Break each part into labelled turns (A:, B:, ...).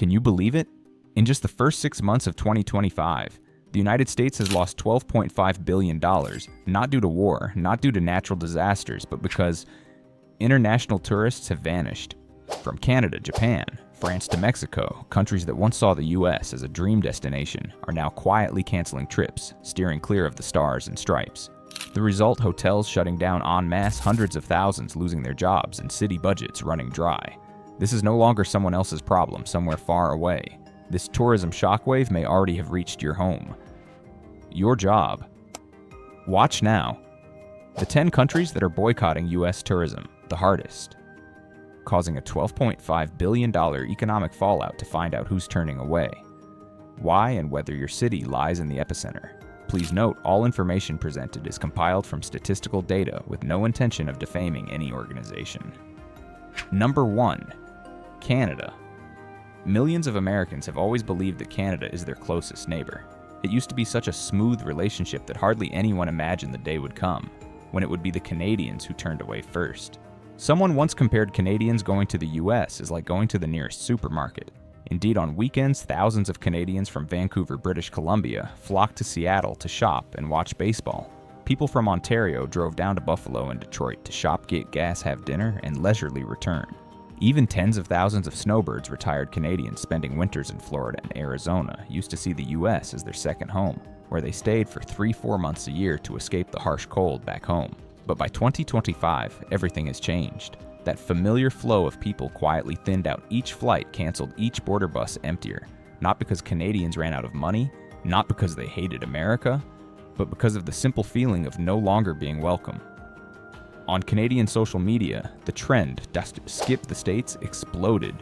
A: Can you believe it? In just the first 6 months of 2025, the United States has lost $12.5 billion, not due to war, not due to natural disasters, but because international tourists have vanished. From Canada, Japan, France to Mexico, countries that once saw the U.S. as a dream destination are now quietly canceling trips, steering clear of the stars and stripes. The result, hotels shutting down en masse, hundreds of thousands losing their jobs, and city budgets running dry. This is no longer someone else's problem somewhere far away. This tourism shockwave may already have reached your home. Your job. Watch now. The 10 countries that are boycotting U.S. tourism the hardest, causing a $12.5 billion economic fallout to find out who's turning away. Why and whether your city lies in the epicenter. Please note, all information presented is compiled from statistical data with no intention of defaming any organization. Number 1. Canada. Millions of Americans have always believed that Canada is their closest neighbor. It used to be such a smooth relationship that hardly anyone imagined the day would come, when it would be the Canadians who turned away first. Someone once compared Canadians going to the U.S. as like going to the nearest supermarket. Indeed, on weekends, thousands of Canadians from Vancouver, British Columbia, flocked to Seattle to shop and watch baseball. People from Ontario drove down to Buffalo and Detroit to shop, get gas, have dinner, and leisurely return. Even tens of thousands of snowbirds, retired Canadians spending winters in Florida and Arizona, used to see the U.S. as their second home, where they stayed for 3-4 months a year to escape the harsh cold back home. But by 2025, everything has changed. That familiar flow of people quietly thinned out, each flight canceled, each border bus emptier. Not because Canadians ran out of money, not because they hated America, but because of the simple feeling of no longer being welcome. On Canadian social media, the trend to skip the States exploded.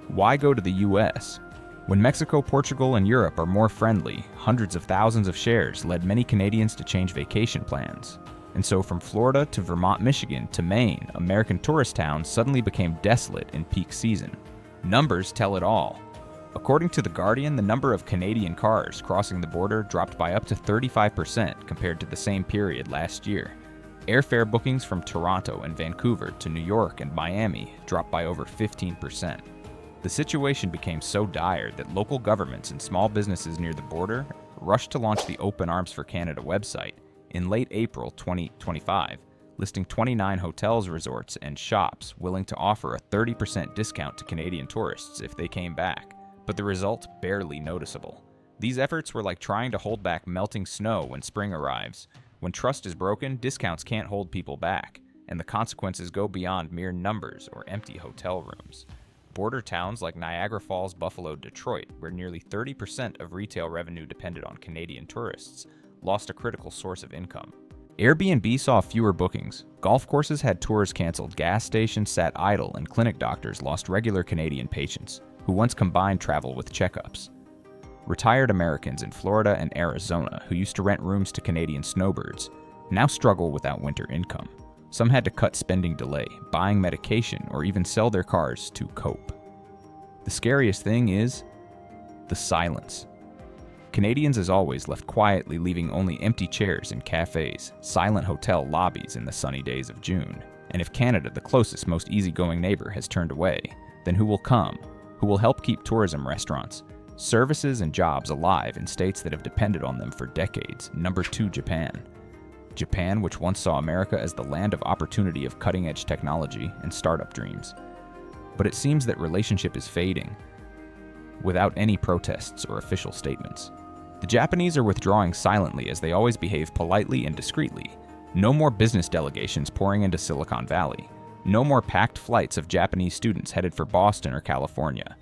A: Why go to the US? When Mexico, Portugal, and Europe are more friendly, hundreds of thousands of shares led many Canadians to change vacation plans. And so from Florida to Vermont, Michigan to Maine, American tourist towns suddenly became desolate in peak season. Numbers tell it all. According to The Guardian, the number of Canadian cars crossing the border dropped by up to 35% compared to the same period last year. Airfare bookings from Toronto and Vancouver to New York and Miami dropped by over 15%. The situation became so dire that local governments and small businesses near the border rushed to launch the Open Arms for Canada website in late April 2025, listing 29 hotels, resorts, and shops willing to offer a 30% discount to Canadian tourists if they came back, but the result barely noticeable. These efforts were like trying to hold back melting snow when spring arrives. When trust is broken, discounts can't hold people back, and the consequences go beyond mere numbers or empty hotel rooms. Border towns like Niagara Falls, Buffalo, Detroit, where nearly 30% of retail revenue depended on Canadian tourists, lost a critical source of income. Airbnb saw fewer bookings, golf courses had tours canceled, gas stations sat idle, and clinic doctors lost regular Canadian patients, who once combined travel with checkups. Retired Americans in Florida and Arizona who used to rent rooms to Canadian snowbirds now struggle without winter income. Some had to cut spending delay, buying medication, or even sell their cars to cope. The scariest thing is the silence. Canadians, as always, left quietly, leaving only empty chairs in cafes, silent hotel lobbies in the sunny days of June. And if Canada, the closest, most easygoing neighbor, has turned away, then who will come? Who will help keep tourism, restaurants, services, and jobs alive in states that have depended on them for decades? Number 2, Japan. Japan, which once saw America as the land of opportunity, of cutting-edge technology and startup dreams. But it seems that relationship is fading, without any protests or official statements. The Japanese are withdrawing silently as they always behave politely and discreetly. No more business delegations pouring into Silicon Valley. No more packed flights of Japanese students headed for Boston or California.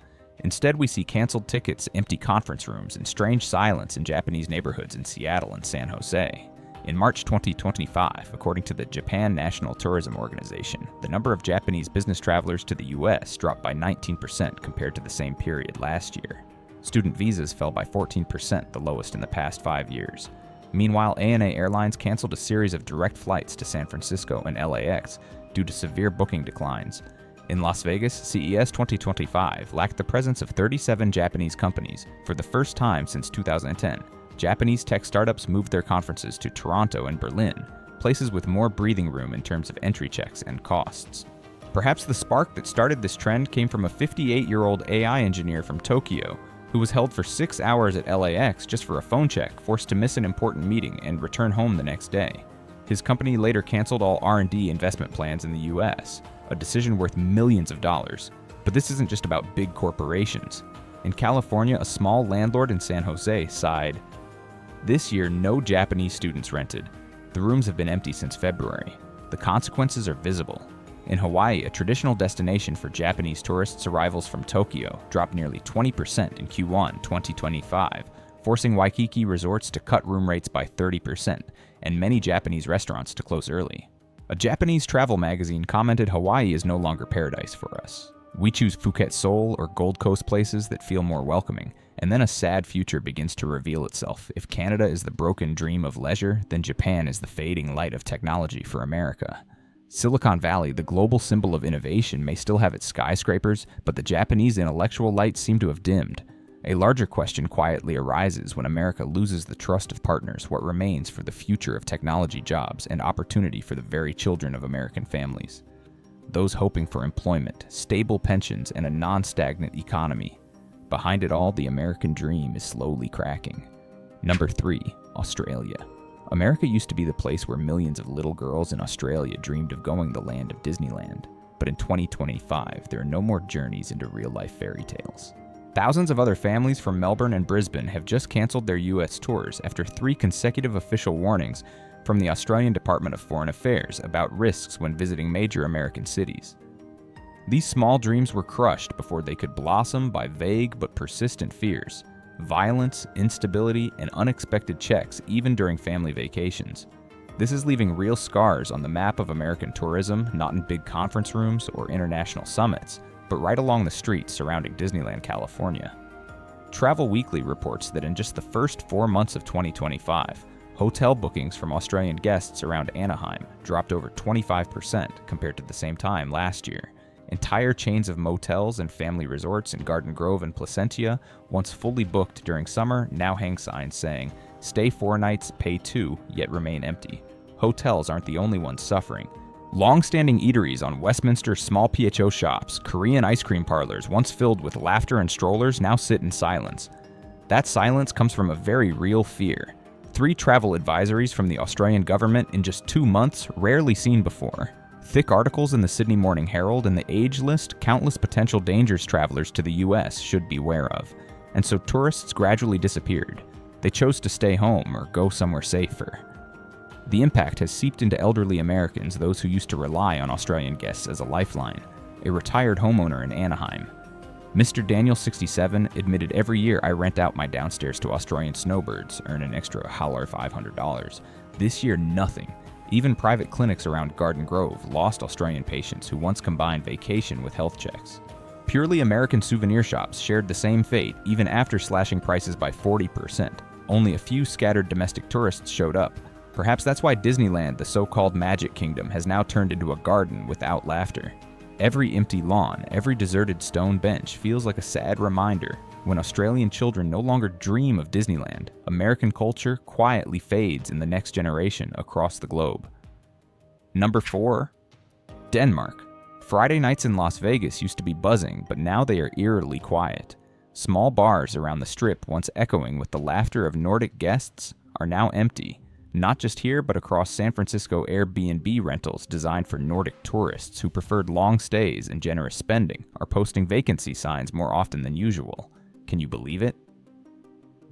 A: Instead, we see canceled tickets, empty conference rooms, and strange silence in Japanese neighborhoods in Seattle and San Jose. In March 2025, according to the Japan National Tourism Organization, the number of Japanese business travelers to the U.S. dropped by 19% compared to the same period last year. Student visas fell by 14%, the lowest in the past 5 years. Meanwhile, ANA Airlines canceled a series of direct flights to San Francisco and LAX due to severe booking declines. In Las Vegas, CES 2025 lacked the presence of 37 Japanese companies. For the first time since 2010, Japanese tech startups moved their conferences to Toronto and Berlin, places with more breathing room in terms of entry checks and costs. Perhaps the spark that started this trend came from a 58-year-old AI engineer from Tokyo who was held for 6 hours at LAX just for a phone check, forced to miss an important meeting and return home the next day. His company later canceled all R&D investment plans in the U.S., a decision worth millions of dollars. But this isn't just about big corporations. In California, a small landlord in San Jose sighed, "This year, no Japanese students rented. The rooms have been empty since February. The consequences are visible." In Hawaii, a traditional destination for Japanese tourists' arrivals from Tokyo dropped nearly 20% in Q1 2025, forcing Waikiki resorts to cut room rates by 30%, and many Japanese restaurants to close early. A Japanese travel magazine commented Hawaii is no longer paradise for us. We choose Phuket Seoul or Gold Coast places that feel more welcoming, and then a sad future begins to reveal itself. If Canada is the broken dream of leisure, then Japan is the fading light of technology for America. Silicon Valley, the global symbol of innovation, may still have its skyscrapers, but the Japanese intellectual lights seem to have dimmed. A larger question quietly arises when America loses the trust of partners. What remains for the future of technology jobs and opportunity for the very children of American families? Those hoping for employment, stable pensions, and a non-stagnant economy. Behind it all, the American dream is slowly cracking. Number 3, Australia. America used to be the place where millions of little girls in Australia dreamed of going the land of Disneyland. But in 2025, there are no more journeys into real-life fairy tales. Thousands of other families from Melbourne and Brisbane have just canceled their U.S. tours after 3 consecutive official warnings from the Australian Department of Foreign Affairs about risks when visiting major American cities. These small dreams were crushed before they could blossom by vague but persistent fears. Violence, instability, and unexpected checks even during family vacations. This is leaving real scars on the map of American tourism, not in big conference rooms or international summits, but right along the streets surrounding Disneyland, California. Travel Weekly reports that in just the first 4 months of 2025, hotel bookings from Australian guests around Anaheim dropped over 25% compared to the same time last year. Entire chains of motels and family resorts in Garden Grove and Placentia, once fully booked during summer, now hang signs saying, "Stay 4 nights, pay 2, yet remain empty." Hotels aren't the only ones suffering. Long-standing eateries on Westminster's small PHO shops, Korean ice cream parlors once filled with laughter and strollers now sit in silence. That silence comes from a very real fear. 3 travel advisories from the Australian government in just 2 months, rarely seen before. Thick articles in the Sydney Morning Herald and the Age list countless potential dangers travelers to the U.S. should beware of. And so tourists gradually disappeared. They chose to stay home or go somewhere safer. The impact has seeped into elderly Americans, those who used to rely on Australian guests as a lifeline. A retired homeowner in Anaheim. Mr. Daniel, 67, admitted, "Every year I rent out my downstairs to Australian snowbirds, earn an extra $500. This year, nothing. Even private clinics around Garden Grove lost Australian patients who once combined vacation with health checks." Purely American souvenir shops shared the same fate even after slashing prices by 40%. Only a few scattered domestic tourists showed up. Perhaps that's why Disneyland, the so-called Magic Kingdom, has now turned into a garden without laughter. Every empty lawn, every deserted stone bench feels like a sad reminder. When Australian children no longer dream of Disneyland, American culture quietly fades in the next generation across the globe. Number 4, Denmark. Friday nights in Las Vegas used to be buzzing, but now they are eerily quiet. Small bars around the Strip, once echoing with the laughter of Nordic guests, are now empty. Not just here, but across San Francisco. Airbnb rentals designed for Nordic tourists who preferred long stays and generous spending are posting vacancy signs more often than usual. Can you believe it?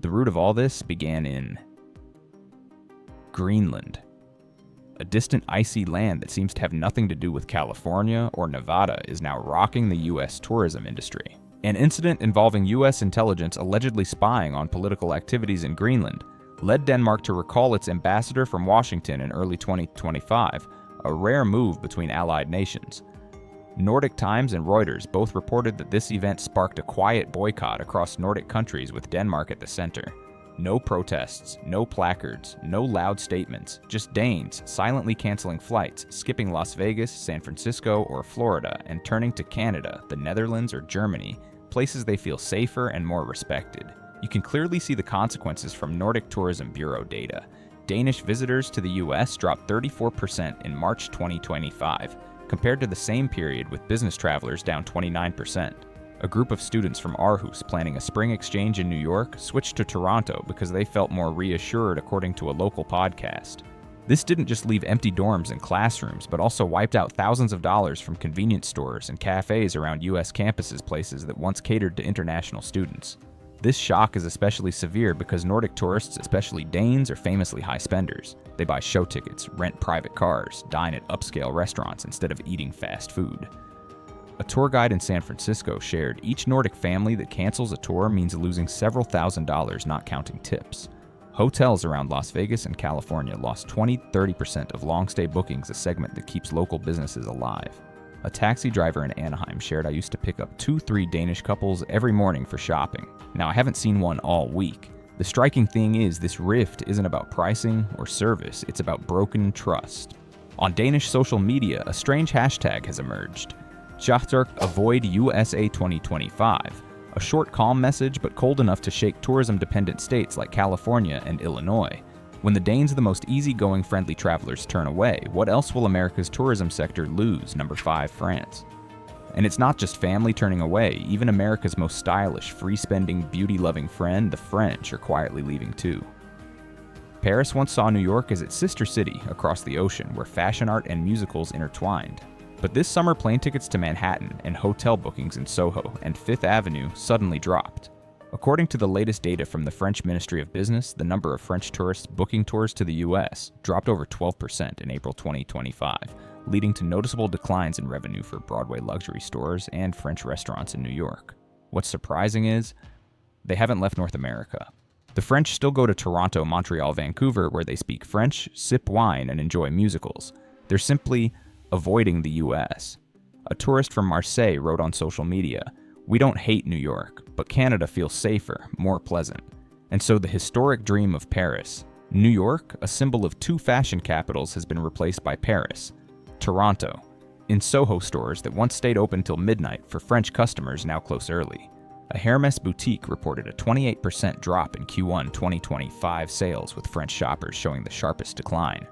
A: The root of all this began in Greenland. A distant icy land that seems to have nothing to do with California or Nevada is now rocking the U.S. tourism industry. An incident involving U.S. intelligence allegedly spying on political activities in Greenland led Denmark to recall its ambassador from Washington in early 2025, a rare move between allied nations. Nordic Times and Reuters both reported that this event sparked a quiet boycott across Nordic countries with Denmark at the center. No protests, no placards, no loud statements, just Danes silently canceling flights, skipping Las Vegas, San Francisco, or Florida, and turning to Canada, the Netherlands, or Germany, places they feel safer and more respected. You can clearly see the consequences from Nordic Tourism Bureau data. Danish visitors to the U.S. dropped 34% in March 2025, compared to the same period with business travelers down 29%. A group of students from Aarhus planning a spring exchange in New York switched to Toronto because they felt more reassured, according to a local podcast. This didn't just leave empty dorms and classrooms, but also wiped out thousands of dollars from convenience stores and cafes around U.S. campuses, places that once catered to international students. This shock is especially severe because Nordic tourists, especially Danes, are famously high spenders. They buy show tickets, rent private cars, dine at upscale restaurants instead of eating fast food. A tour guide in San Francisco shared, each Nordic family that cancels a tour means losing several $1,000s, not counting tips. Hotels around Las Vegas and California lost 20-30% of long-stay bookings, a segment that keeps local businesses alive. A taxi driver in Anaheim shared, I used to pick up 2-3 Danish couples every morning for shopping. Now, I haven't seen one all week. The striking thing is this rift isn't about pricing or service, it's about broken trust. On Danish social media, a strange hashtag has emerged. Avoid USA 2025, a short calm message but cold enough to shake tourism-dependent states like California and Illinois. When the Danes, the most easygoing, friendly travelers, turn away, what else will America's tourism sector lose? Number 5, France. And it's not just family turning away, even America's most stylish, free-spending, beauty-loving friend, the French, are quietly leaving too. Paris once saw New York as its sister city across the ocean, where fashion, art, and musicals intertwined. But this summer, plane tickets to Manhattan and hotel bookings in Soho and Fifth Avenue suddenly dropped. According to the latest data from the French Ministry of Business, the number of French tourists booking tours to the U.S. dropped over 12% in April 2025, leading to noticeable declines in revenue for Broadway luxury stores and French restaurants in New York. What's surprising is, they haven't left North America. The French still go to Toronto, Montreal, Vancouver, where they speak French, sip wine, and enjoy musicals. They're simply avoiding the U.S. A tourist from Marseille wrote on social media, "We don't hate New York, but Canada feels safer, more pleasant." And so the historic dream of Paris, New York, a symbol of 2 fashion capitals, has been replaced by Paris, Toronto. In Soho stores that once stayed open till midnight for French customers now close early. A Hermès boutique reported a 28% drop in Q1 2025 sales, with French shoppers showing the sharpest decline.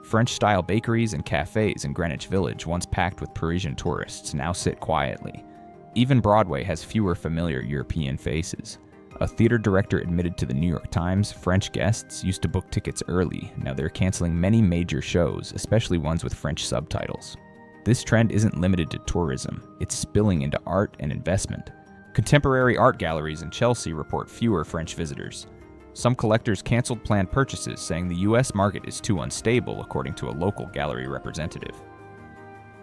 A: French-style bakeries and cafes in Greenwich Village, once packed with Parisian tourists, now sit quietly. Even Broadway has fewer familiar European faces. A theater director admitted to the New York Times French guests used to book tickets early. Now they're canceling many major shows, especially ones with French subtitles. This trend isn't limited to tourism. It's spilling into art and investment. Contemporary art galleries in Chelsea report fewer French visitors. Some collectors canceled planned purchases, saying the U.S. market is too unstable, according to a local gallery representative.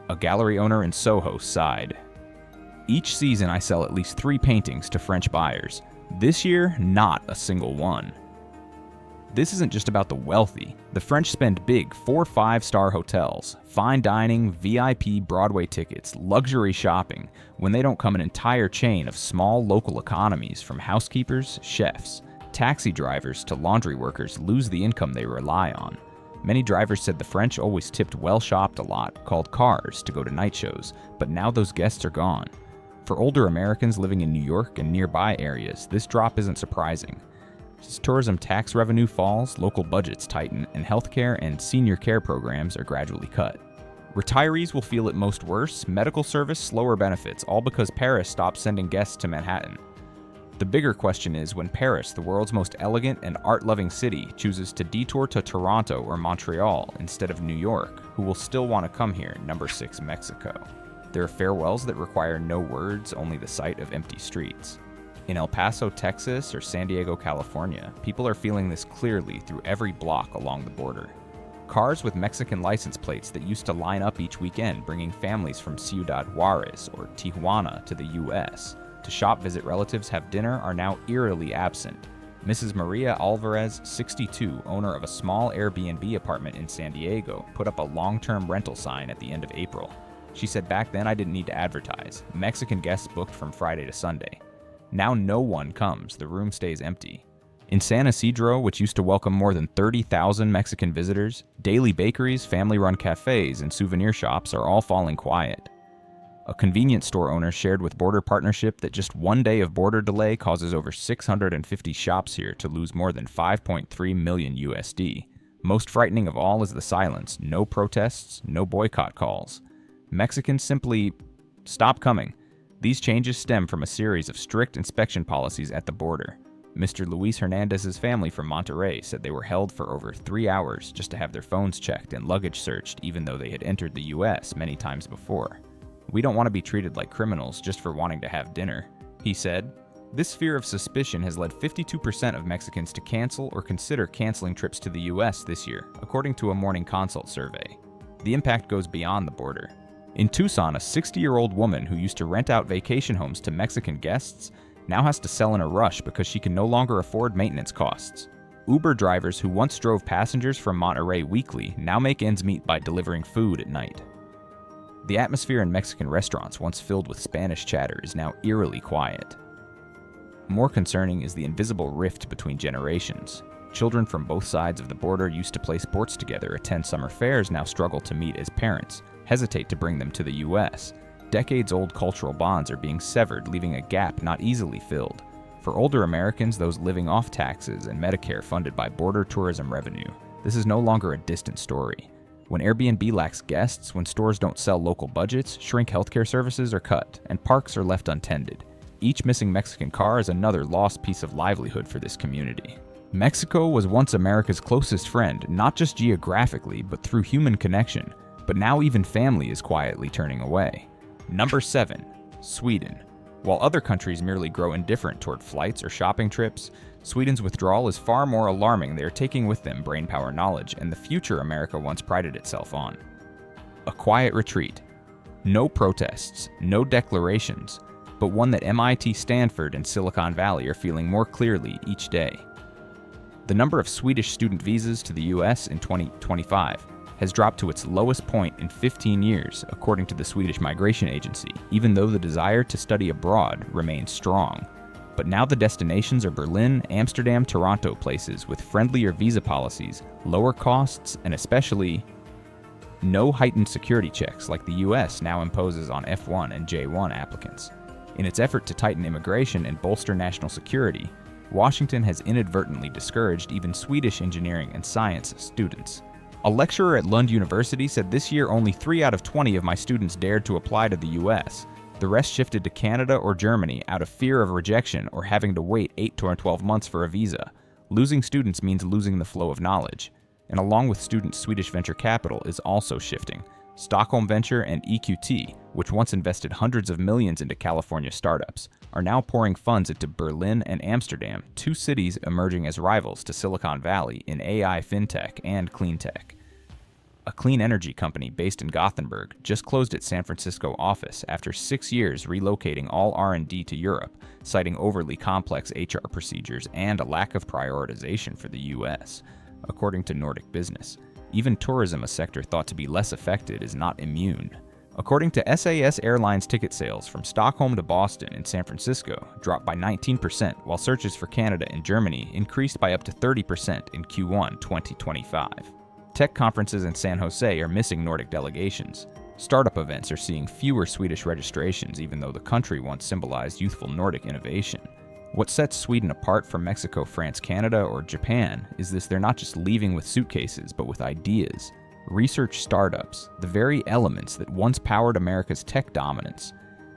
A: A gallery owner in Soho sighed. "Each season I sell at least 3 paintings to French buyers. This year, not a single one." This isn't just about the wealthy. The French spend big 4-5-star hotels, fine dining, VIP Broadway tickets, luxury shopping, when they don't come an entire chain of small local economies, from housekeepers, chefs, taxi drivers to laundry workers, lose the income they rely on. Many drivers said the French always tipped well-shopped a lot, called cars, to go to night shows, but now those guests are gone. For older Americans living in New York and nearby areas, this drop isn't surprising. As tourism tax revenue falls, local budgets tighten, and healthcare and senior care programs are gradually cut. Retirees will feel it most worse, medical service, slower benefits, all because Paris stopped sending guests to Manhattan. The bigger question is, when Paris, the world's most elegant and art-loving city, chooses to detour to Toronto or Montreal instead of New York, who will still want to come here? Number 6, Mexico. There are farewells that require no words, only the sight of empty streets. In El Paso, Texas, or San Diego, California, people are feeling this clearly through every block along the border. Cars with Mexican license plates that used to line up each weekend bringing families from Ciudad Juarez or Tijuana to the U.S. to shop, visit relatives, have dinner are now eerily absent. Mrs. Maria Alvarez, 62, owner of a small Airbnb apartment in San Diego, put up a long-term rental sign at the end of April. She said, "Back then I didn't need to advertise. Mexican guests booked from Friday to Sunday. Now no one comes, the room stays empty." In San Isidro, which used to welcome more than 30,000 Mexican visitors, daily bakeries, family-run cafes, and souvenir shops are all falling quiet. A convenience store owner shared with Border Partnership that just one day of border delay causes over 650 shops here to lose more than 5.3 million USD. Most frightening of all is the silence. No protests, no boycott calls. Mexicans simply stop coming. These changes stem from a series of strict inspection policies at the border. Mr. Luis Hernandez's family from Monterrey said they were held for over 3 hours just to have their phones checked and luggage searched, even though they had entered the U.S. many times before. "We don't want to be treated like criminals just for wanting to have dinner," he said. This fear of suspicion has led 52% of Mexicans to cancel or consider canceling trips to the U.S. this year, according to a Morning Consult survey. The impact goes beyond the border. In Tucson, a 60-year-old woman who used to rent out vacation homes to Mexican guests now has to sell in a rush because she can no longer afford maintenance costs. Uber drivers who once drove passengers from Monterrey weekly now make ends meet by delivering food at night. The atmosphere in Mexican restaurants, once filled with Spanish chatter, is now eerily quiet. More concerning is the invisible rift between generations. Children from both sides of the border used to play sports together, attend summer fairs, now struggle to meet as parents, hesitate to bring them to the U.S. Decades-old cultural bonds are being severed, leaving a gap not easily filled. For older Americans, those living off taxes and Medicare funded by border tourism revenue, this is no longer a distant story. When Airbnb lacks guests, when stores don't sell local budgets, shrink healthcare services are cut, and parks are left untended. Each missing Mexican car is another lost piece of livelihood for this community. Mexico was once America's closest friend, not just geographically, but through human connection. But now even family is quietly turning away. Number 7. Sweden. While other countries merely grow indifferent toward flights or shopping trips, Sweden's withdrawal is far more alarming. They are taking with them brainpower knowledge and the future America once prided itself on. A quiet retreat. No protests, no declarations, but one that MIT, Stanford, and Silicon Valley are feeling more clearly each day. The number of Swedish student visas to the U.S. in 2025 has dropped to its lowest point in 15 years, according to the Swedish Migration Agency, even though the desire to study abroad remains strong. But now the destinations are Berlin, Amsterdam, Toronto, places with friendlier visa policies, lower costs, and especially no heightened security checks like the U.S. now imposes on F1 and J1 applicants. In its effort to tighten immigration and bolster national security, Washington has inadvertently discouraged even Swedish engineering and science students. A lecturer at Lund University said this year only 3 out of 20 of my students dared to apply to the U.S. The rest shifted to Canada or Germany out of fear of rejection or having to wait 8 to 12 months for a visa. Losing students means losing the flow of knowledge. And along with students, Swedish venture capital is also shifting. Stockholm Venture and EQT, which once invested hundreds of millions into California startups, are now pouring funds into Berlin and Amsterdam, 2 cities emerging as rivals to Silicon Valley in AI, fintech, and clean tech. A clean energy company based in Gothenburg just closed its San Francisco office after 6 years relocating all R&D to Europe, citing overly complex HR procedures and a lack of prioritization for the U.S., according to Nordic Business. Even tourism, a sector thought to be less affected, is not immune. According to SAS Airlines, ticket sales from Stockholm to Boston and San Francisco dropped by 19%, while searches for Canada and Germany increased by up to 30% in Q1 2025. Tech conferences in San Jose are missing Nordic delegations. Startup events are seeing fewer Swedish registrations, even though the country once symbolized youthful Nordic innovation. What sets Sweden apart from Mexico, France, Canada, or Japan is they're not just leaving with suitcases, but with ideas. Research startups, the very elements that once powered America's tech dominance.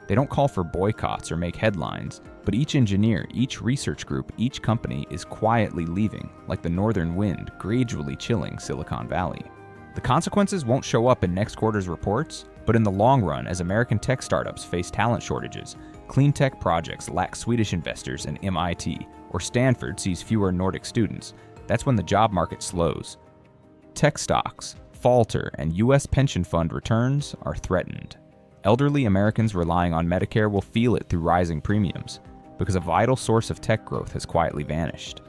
A: They don't call for boycotts or make headlines, but each engineer, each research group, each company is quietly leaving, like the northern wind gradually chilling Silicon Valley. The consequences won't show up in next quarter's reports, but in the long run, as American tech startups face talent shortages, clean tech projects lack Swedish investors in MIT, or Stanford sees fewer Nordic students, that's when the job market slows. Tech stocks falter and U.S. pension fund returns are threatened. Elderly Americans relying on Medicare will feel it through rising premiums, because a vital source of tech growth has quietly vanished.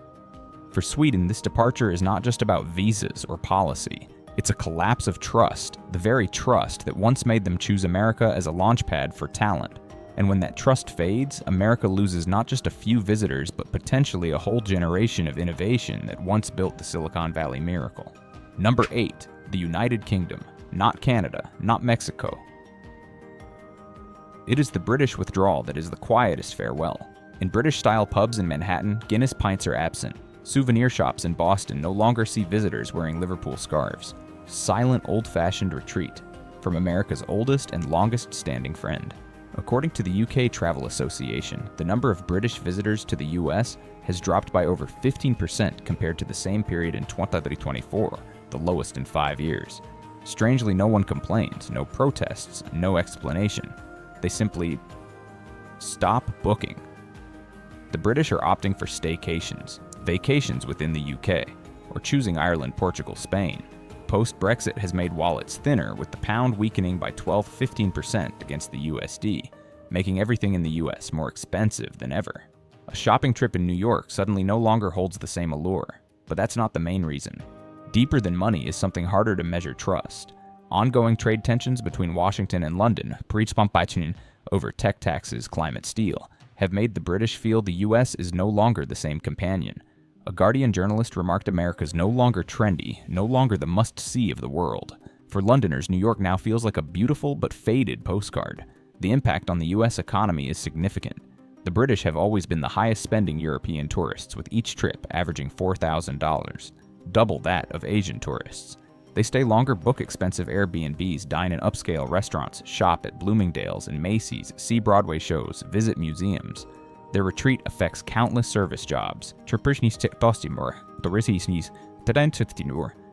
A: For Sweden, this departure is not just about visas or policy. It's a collapse of trust, the very trust that once made them choose America as a launchpad for talent. And when that trust fades, America loses not just a few visitors, but potentially a whole generation of innovation that once built the Silicon Valley miracle. Number 8, the United Kingdom, not Canada, not Mexico. It is the British withdrawal that is the quietest farewell. In British-style pubs in Manhattan, Guinness pints are absent. Souvenir shops in Boston no longer see visitors wearing Liverpool scarves. Silent, old-fashioned retreat. from America's oldest and longest standing friend. According to the UK Travel Association, the number of British visitors to the US has dropped by over 15% compared to the same period in 2024, the lowest in 5 years. Strangely, no one complains, no protests, no explanation. They simply stop booking. The British are opting for staycations, vacations within the UK, or choosing Ireland, Portugal, Spain. Post-Brexit has made wallets thinner, with the pound weakening by 12-15% against the USD, making everything in the US more expensive than ever. A shopping trip in New York suddenly no longer holds the same allure, but that's not the main reason. Deeper than money is something harder to measure trust. Ongoing trade tensions between Washington and London, over tech taxes, climate steel, have made the British feel the US is no longer the same companion. A Guardian journalist remarked America's no longer trendy, no longer the must-see of the world. For Londoners, New York now feels like a beautiful but faded postcard. The impact on the US economy is significant. The British have always been the highest-spending European tourists, with each trip averaging $4,000, double that of Asian tourists. They stay longer, book expensive Airbnbs, dine in upscale restaurants, shop at Bloomingdale's and Macy's, see Broadway shows, visit museums. Their retreat affects countless service jobs,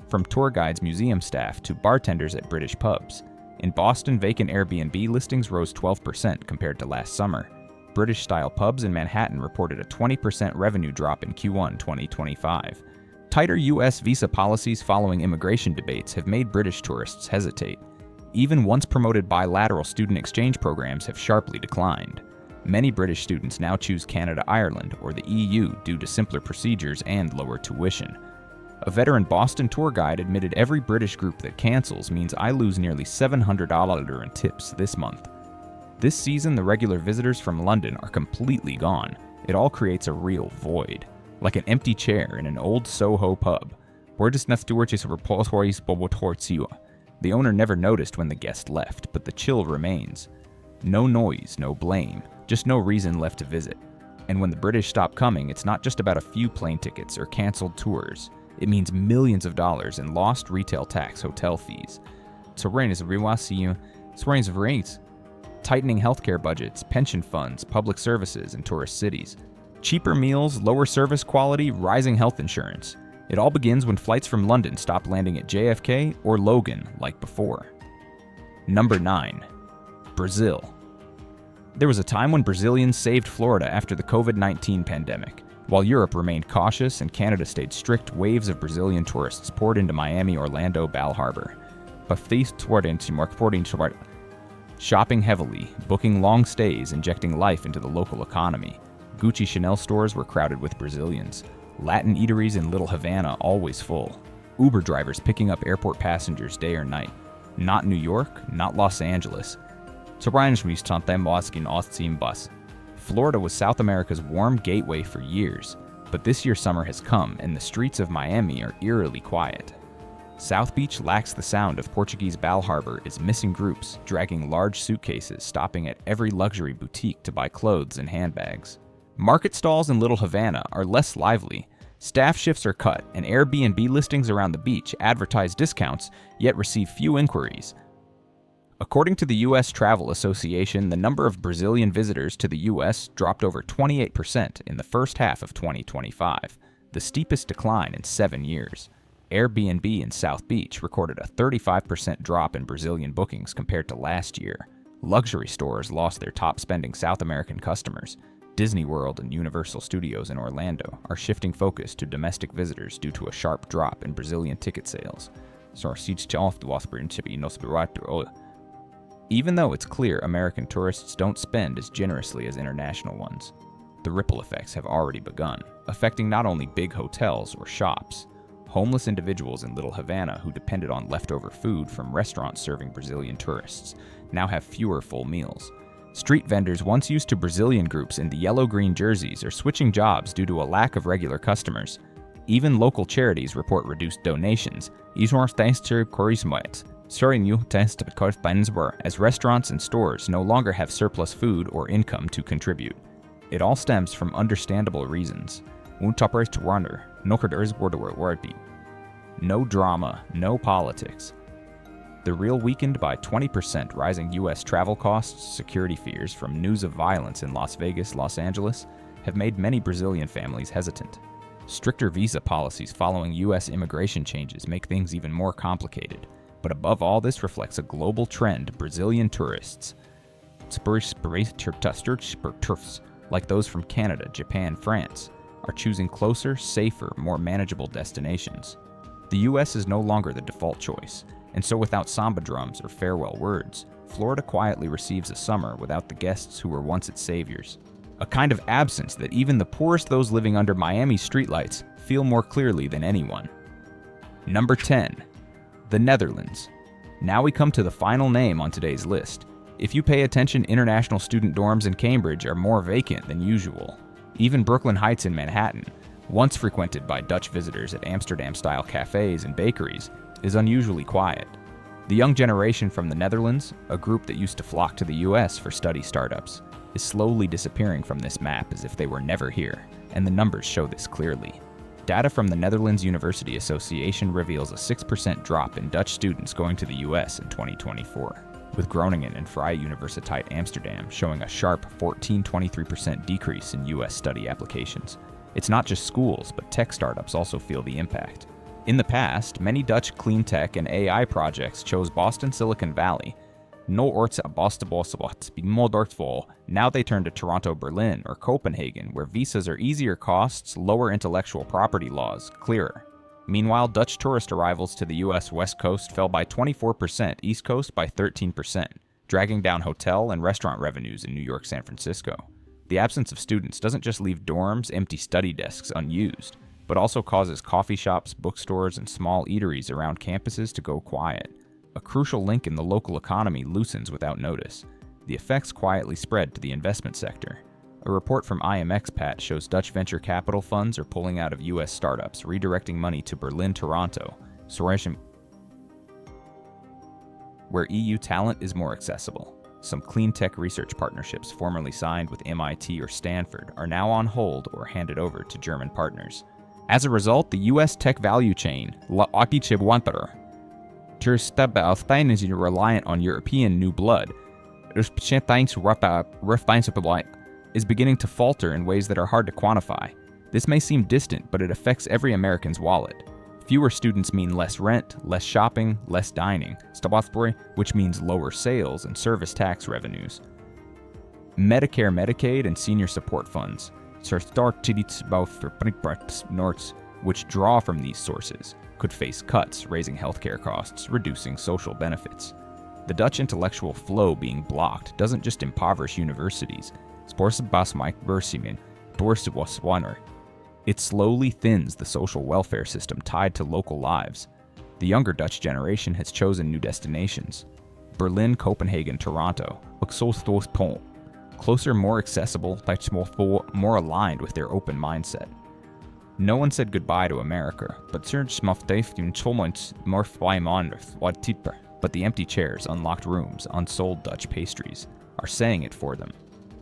A: from tour guides, museum staff, to bartenders at British pubs. In Boston, vacant Airbnb listings rose 12% compared to last summer. British-style pubs in Manhattan reported a 20% revenue drop in Q1 2025. Tighter U.S. visa policies following immigration debates have made British tourists hesitate. Even once promoted bilateral student exchange programs have sharply declined. Many British students now choose Canada-Ireland or the EU due to simpler procedures and lower tuition. A veteran Boston tour guide admitted every British group that cancels means I lose nearly $700 in tips this month. This season, the regular visitors from London are completely gone. It all creates a real void, like an empty chair in an old Soho pub. The owner never noticed when the guest left, but the chill remains. No noise, no blame, just no reason left to visit. And when the British stop coming, it's not just about a few plane tickets or canceled tours. It means millions of dollars in lost retail tax hotel fees. Tightening healthcare budgets, pension funds, public services, and tourist cities. Cheaper meals, lower service quality, rising health insurance. It all begins when flights from London stop landing at JFK or Logan like before. Number 9. Brazil. There was a time when Brazilians saved Florida after the COVID-19 pandemic. While Europe remained cautious and Canada stayed strict, waves of Brazilian tourists poured into Miami, Orlando, Bal Harbor. Shopping heavily, booking long stays, injecting life into the local economy. Gucci Chanel stores were crowded with Brazilians. Latin eateries in Little Havana always full. Uber drivers picking up airport passengers day or night. Not New York, not Los Angeles. Florida was South America's warm gateway for years, but this year's summer has come and the streets of Miami are eerily quiet. South Beach lacks the sound of Portuguese Bal Harbor is missing groups, dragging large suitcases, stopping at every luxury boutique to buy clothes and handbags. Market stalls in Little Havana are less lively. Staff shifts are cut, and Airbnb listings around the beach advertise discounts, yet receive few inquiries. According to the U.S. Travel Association, the number of Brazilian visitors to the U.S. dropped over 28% in the first half of 2025, the steepest decline in 7 years. Airbnb in South Beach recorded a 35% drop in Brazilian bookings compared to last year. Luxury stores lost their top-spending South American customers. Disney World and Universal Studios in Orlando are shifting focus to domestic visitors due to a sharp drop in Brazilian ticket sales. Even though it's clear American tourists don't spend as generously as international ones, the ripple effects have already begun, affecting not only big hotels or shops. Homeless individuals in Little Havana who depended on leftover food from restaurants serving Brazilian tourists now have fewer full meals. Street vendors once used to Brazilian groups in the yellow-green jerseys are switching jobs due to a lack of regular customers. Even local charities report reduced donations, as restaurants and stores no longer have surplus food or income to contribute. It all stems from understandable reasons. No drama, no politics. The real weakened by 20%, rising U.S. travel costs, security fears from news of violence in Las Vegas, Los Angeles, have made many Brazilian families hesitant. Stricter visa policies following U.S. immigration changes make things even more complicated. But above all, this reflects a global trend: Brazilian tourists, like those from Canada, Japan, France, are choosing closer, safer, more manageable destinations. The U.S. is no longer the default choice, and so without samba drums or farewell words, Florida quietly receives a summer without the guests who were once its saviors. A kind of absence that even the poorest, those living under Miami's streetlights, feel more clearly than anyone. Number 10. The Netherlands. Now we come to the final name on today's list. If you pay attention, international student dorms in Cambridge are more vacant than usual. Even Brooklyn Heights in Manhattan, once frequented by Dutch visitors at Amsterdam-style cafes and bakeries, is unusually quiet. The young generation from the Netherlands, a group that used to flock to the U.S. for study startups, is slowly disappearing from this map as if they were never here, and the numbers show this clearly. Data from the Netherlands University Association reveals a 6% drop in Dutch students going to the U.S. in 2024, with Groningen and Vrije Universiteit Amsterdam showing a sharp 14-23% decrease in U.S. study applications. It's not just schools, but tech startups also feel the impact. In the past, many Dutch clean tech and AI projects chose Boston, Silicon Valley. Now they turn to Toronto, Berlin, or Copenhagen, where visas are easier costs, lower intellectual property laws, clearer. Meanwhile, Dutch tourist arrivals to the U.S. West Coast fell by 24%, East Coast by 13%, dragging down hotel and restaurant revenues in New York, San Francisco. The absence of students doesn't just leave dorms, empty study desks unused, but also causes coffee shops, bookstores, and small eateries around campuses to go quiet. A crucial link in the local economy loosens without notice. The effects quietly spread to the investment sector. A report from IMXpat shows Dutch venture capital funds are pulling out of U.S. startups, redirecting money to Berlin, Toronto, where EU talent is more accessible. Some clean tech research partnerships formerly signed with MIT or Stanford are now on hold or handed over to German partners. As a result, the U.S. tech value chain, is reliant on European new blood, is beginning to falter in ways that are hard to quantify. This may seem distant, but it affects every American's wallet. Fewer students mean less rent, less shopping, less dining, which means lower sales and service tax revenues. Medicare, Medicaid, and senior support funds, which draw from these sources, could face cuts, raising healthcare costs, reducing social benefits. The Dutch intellectual flow being blocked doesn't just impoverish universities. It slowly thins the social welfare system tied to local lives. The younger Dutch generation has chosen new destinations. Berlin, Copenhagen, Toronto, closer, more accessible, more aligned with their open mindset. No one said goodbye to America, but the empty chairs, unlocked rooms, unsold Dutch pastries are saying it for them.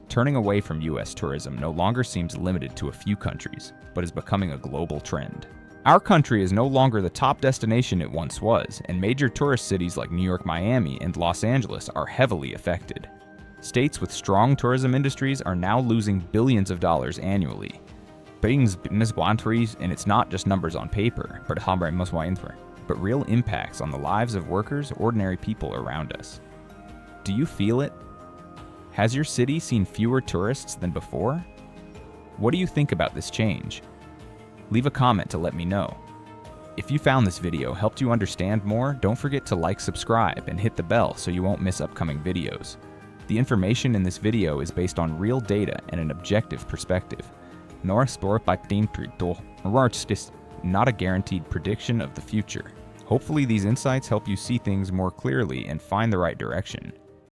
A: Turning away from U.S. tourism no longer seems limited to a few countries, but is becoming a global trend. Our country is no longer the top destination it once was, and major tourist cities like New York, Miami, and Los Angeles are heavily affected. States with strong tourism industries are now losing billions of dollars annually. And it's not just numbers on paper, but real impacts on the lives of workers, ordinary people around us. Do you feel it? Has your city seen fewer tourists than before? What do you think about this change? Leave a comment to let me know. If you found this video helped you understand more, don't forget to like, subscribe, and hit the bell so you won't miss upcoming videos. The information in this video is based on real data and an objective perspective. Not a guaranteed prediction of the future. Hopefully these insights help you see things more clearly and find the right direction.